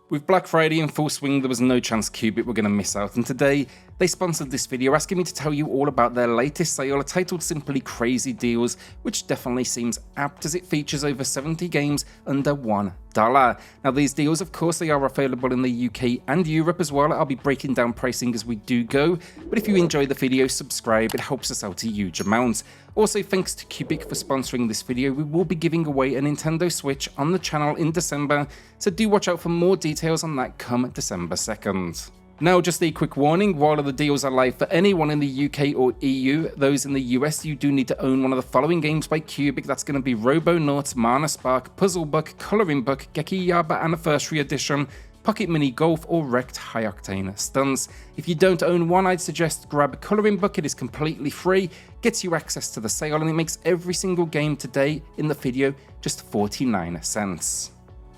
With Black Friday in full swing, there was no chance Cubic were going to miss out, and today they sponsored this video asking me to tell you all about their latest sale titled simply Crazy Deals, which definitely seems apt as it features over 70 games under $1. Now these deals, of course, they are available in the UK and Europe as well. I'll be breaking down pricing as we do go, but if you enjoy the video, subscribe, it helps us out a huge amount. Also, thanks to Cubic for sponsoring this video, we will be giving away a Nintendo Switch on the channel in December, so do watch out for more details on that come December 2nd. Now, just a quick warning, while the deals are live for anyone in the UK or EU, those in the US, you do need to own one of the following games by Cubic. That's going to be Robonauts, Mana Spark, Puzzle Book, Colouring Book, Geki Yaba Anniversary Edition, Pocket Mini Golf, or Wrecked High Octane Stunts. If you don't own one, I'd suggest grab Colouring Book. It is completely free, gets you access to the sale, and it makes every single game today in the video just 49 cents.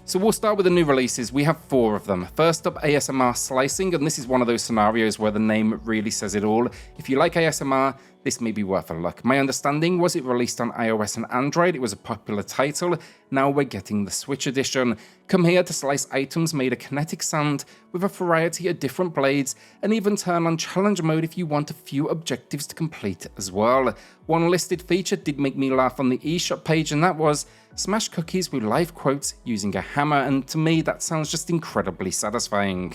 So we'll start with the new releases. We have 4 of them. First up, ASMR Slicing, and this is one of those scenarios where the name really says it all. If you like ASMR, this may be worth a look. My understanding was it released on iOS and Android. It was a popular title. Now we're getting the Switch edition. Come here to slice items made of kinetic sand with a variety of different blades, and even turn on challenge mode if you want a few objectives to complete as well. One listed feature did make me laugh on the eShop page, and that was smash cookies with live quotes using a hammer, and to me that sounds just incredibly satisfying.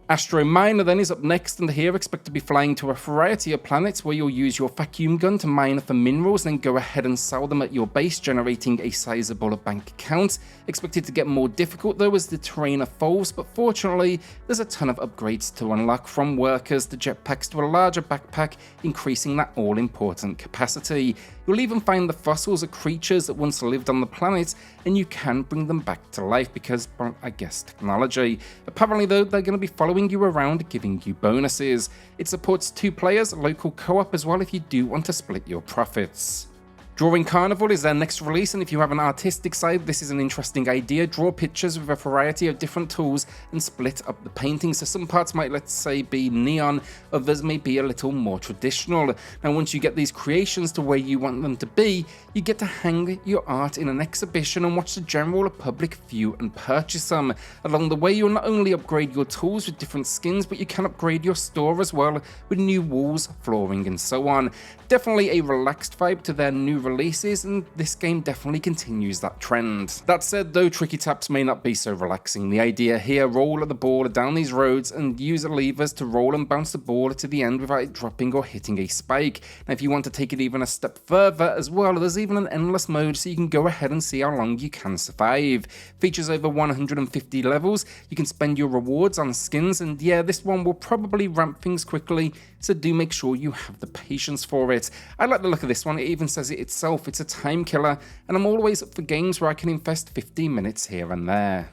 Astro Miner then is up next, and here expect to be flying to a variety of planets where you'll use your vacuum gun to mine for minerals, then go ahead and sell them at your base, generating a sizable bank account. Expected to get more difficult though as the terrain evolves, but fortunately there's a ton of upgrades to unlock, from workers to jetpacks to a larger backpack, increasing that all-important capacity. You'll even find the fossils of creatures that once lived on the planet, and you can bring them back to life because, well, I guess technology. Apparently though, they're going to be following you around, giving you bonuses. It supports 2 players, local co-op as well if you do want to split your profits. Drawing Carnival is their next release, and if you have an artistic side, this is an interesting idea. Draw pictures with a variety of different tools and split up the paintings. So some parts might, let's say, be neon, others may be a little more traditional. Now once you get these creations to where you want them to be, you get to hang your art in an exhibition and watch the general public view and purchase them. Along the way, you'll not only upgrade your tools with different skins, but you can upgrade your store as well with new walls, flooring, and so on. Definitely a relaxed vibe to their new releases, and this game definitely continues that trend. That said though, tricky taps may not be so relaxing. The idea here, roll the ball down these roads and use the levers to roll and bounce the ball to the end without it dropping or hitting a spike. Now if you want to take it even a step further as well, there's even an endless mode so you can go ahead and see how long you can survive. Features over 150 levels, you can spend your rewards on skins, and yeah, this one will probably ramp things quickly, so do make sure you have the patience for it. I like the look of this one, it even says it itself, it's a time killer, and I'm always up for games where I can invest 15 minutes here and there.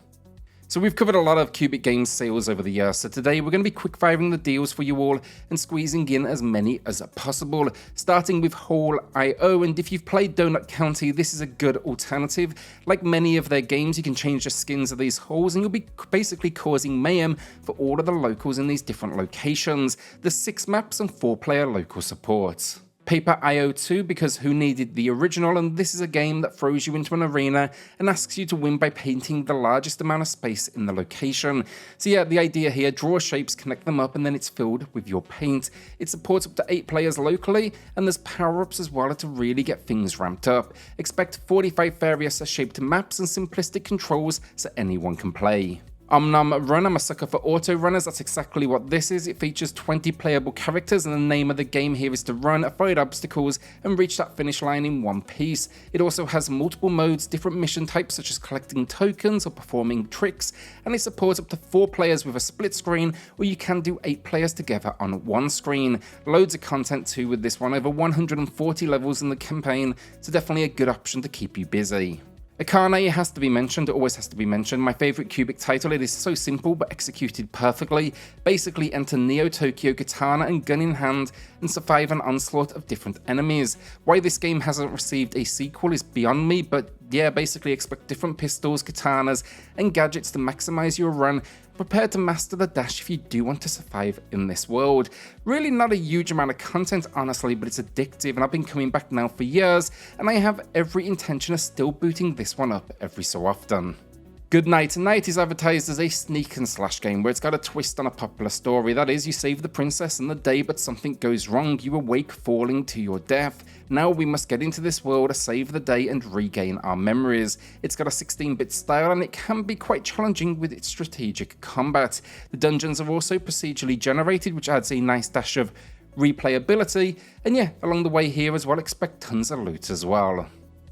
So we've covered a lot of Cubic Games sales over the years, so today we're going to be quick-firing the deals for you all and squeezing in as many as possible, starting with Haul.io, and if you've played Donut County, this is a good alternative. Like many of their games, you can change the skins of these holes and you'll be basically causing mayhem for all of the locals in these different locations. There's 6 maps and 4-player local support. Paper.io 2, because who needed the original, and this is a game that throws you into an arena and asks you to win by painting the largest amount of space in the location. So yeah, the idea here, draw shapes, connect them up, and then it's filled with your paint. It supports up to 8 players locally, and there's power-ups as well to really get things ramped up. Expect 45 various shaped maps and simplistic controls so anyone can play. Run, I'm a sucker for auto runners, that's exactly what this is. It features 20 playable characters, and the name of the game here is to run, avoid obstacles, and reach that finish line in one piece. It also has multiple modes, different mission types such as collecting tokens or performing tricks, and it supports up to 4 players with a split screen, or you can do 8 players together on one screen. Loads of content too with this one, over 140 levels in the campaign, so definitely a good option to keep you busy. Akane has to be mentioned, it always has to be mentioned. My favourite Cubic title, it is so simple but executed perfectly. Basically enter Neo Tokyo katana and gun in hand and survive an onslaught of different enemies. Why this game hasn't received a sequel is beyond me, but yeah, basically expect different pistols, katanas and gadgets to maximise your run. Prepare to master the dash if you do want to survive in this world. Really not a huge amount of content honestly, but it's addictive and I've been coming back now for years and I have every intention of still booting this one up every so often. Good Night Night is advertised as a sneak and slash game where it's got a twist on a popular story. That is, you save the princess in the day, but something goes wrong. You awake falling to your death. Now we must get into this world to save the day and regain our memories. It's got a 16-bit style and it can be quite challenging with its strategic combat. The dungeons are also procedurally generated, which adds a nice dash of replayability. And yeah, along the way here as well, expect tons of loot as well.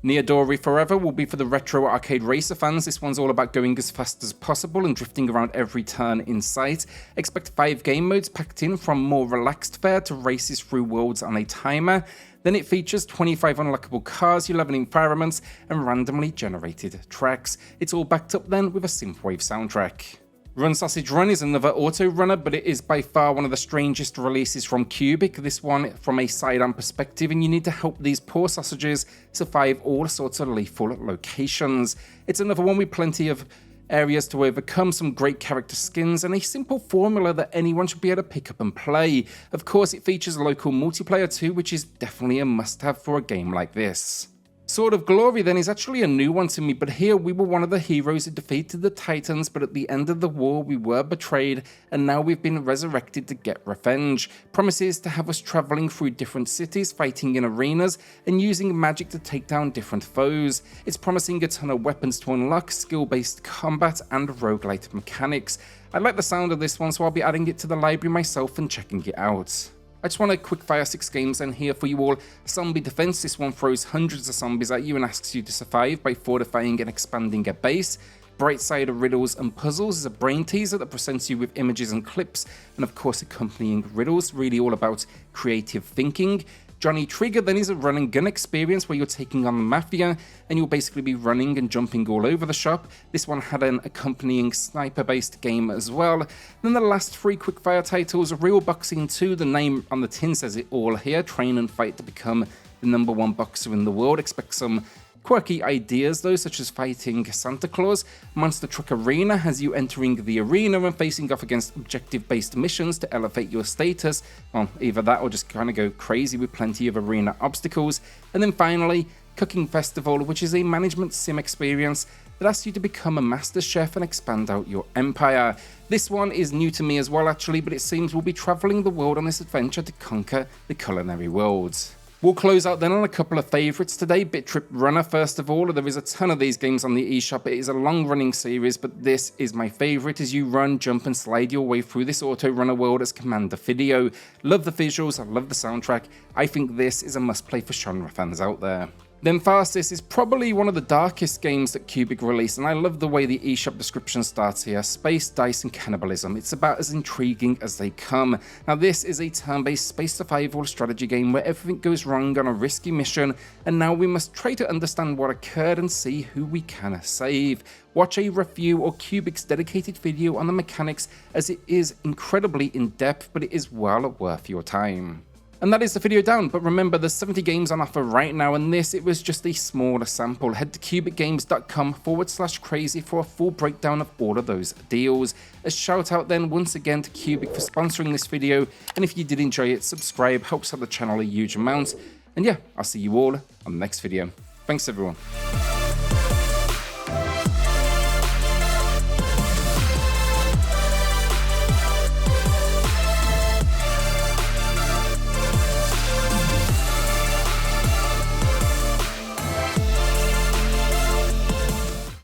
Neodori Forever will be for the retro arcade racer fans. This one's all about going as fast as possible and drifting around every turn in sight. Expect 5 game modes packed in, from more relaxed fare to races through worlds on a timer. Then it features 25 unlockable cars, 11 environments, and randomly generated tracks. It's all backed up then with a synthwave soundtrack. Run Sausage Run is another auto runner, but it is by far one of the strangest releases from Cubic, this one from a side-on perspective, and you need to help these poor sausages survive all sorts of lethal locations. It's another one with plenty of areas to overcome, some great character skins, and a simple formula that anyone should be able to pick up and play. Of course, it features local multiplayer too, which is definitely a must-have for a game like this. Sword of Glory then is actually a new one to me, but here we were one of the heroes who defeated the Titans, but at the end of the war we were betrayed, and now we've been resurrected to get revenge. Promises to have us travelling through different cities, fighting in arenas, and using magic to take down different foes. It's promising a ton of weapons to unlock, skill-based combat, and roguelite mechanics. I like the sound of this one, so I'll be adding it to the library myself and checking it out. I just want to quick fire 6 games in here for you all. Zombie Defense, this one throws hundreds of zombies at you and asks you to survive by fortifying and expanding a base. Bright Side of Riddles and Puzzles is a brain teaser that presents you with images and clips, and of course accompanying riddles, really all about creative thinking. Johnny Trigger then is a run and gun experience where you're taking on the Mafia and you'll basically be running and jumping all over the shop. This one had an accompanying sniper based game as well. Then the last 3 quickfire titles, Real Boxing 2, the name on the tin says it all here, train and fight to become the #1 boxer in the world. Expect some quirky ideas though, such as fighting Santa Claus. Monster Truck Arena has you entering the arena and facing off against objective-based missions to elevate your status. Well, either that or just kind of go crazy with plenty of arena obstacles. And then finally, Cooking Festival, which is a management sim experience that asks you to become a master chef and expand out your empire. This one is new to me as well actually, but it seems we'll be travelling the world on this adventure to conquer the culinary worlds. We'll close out then on a couple of favourites today. Bit.Trip Runner first of all. There is a ton of these games on the eShop. It is a long running series, but this is my favourite as you run, jump and slide your way through this auto runner world as Commander Video. Love the visuals, I love the soundtrack. I think this is a must play for genre fans out there. Then Tharsis is probably one of the darkest games that Cubic released, and I love the way the eShop description starts here. Space, dice and cannibalism. It's about as intriguing as they come. Now this is a turn-based space survival strategy game where everything goes wrong on a risky mission, and now we must try to understand what occurred and see who we can save. Watch a review or Cubic's dedicated video on the mechanics as it is incredibly in-depth, but it is well worth your time. And that is the video down, but remember there's 70 games on offer right now, and it was just a smaller sample. Head to cubicgames.com/crazy for a full breakdown of all of those deals. A shout out then once again to Cubic for sponsoring this video, and if you did enjoy it, subscribe, helps out the channel a huge amount. And yeah, I'll see you all on the next video. Thanks everyone.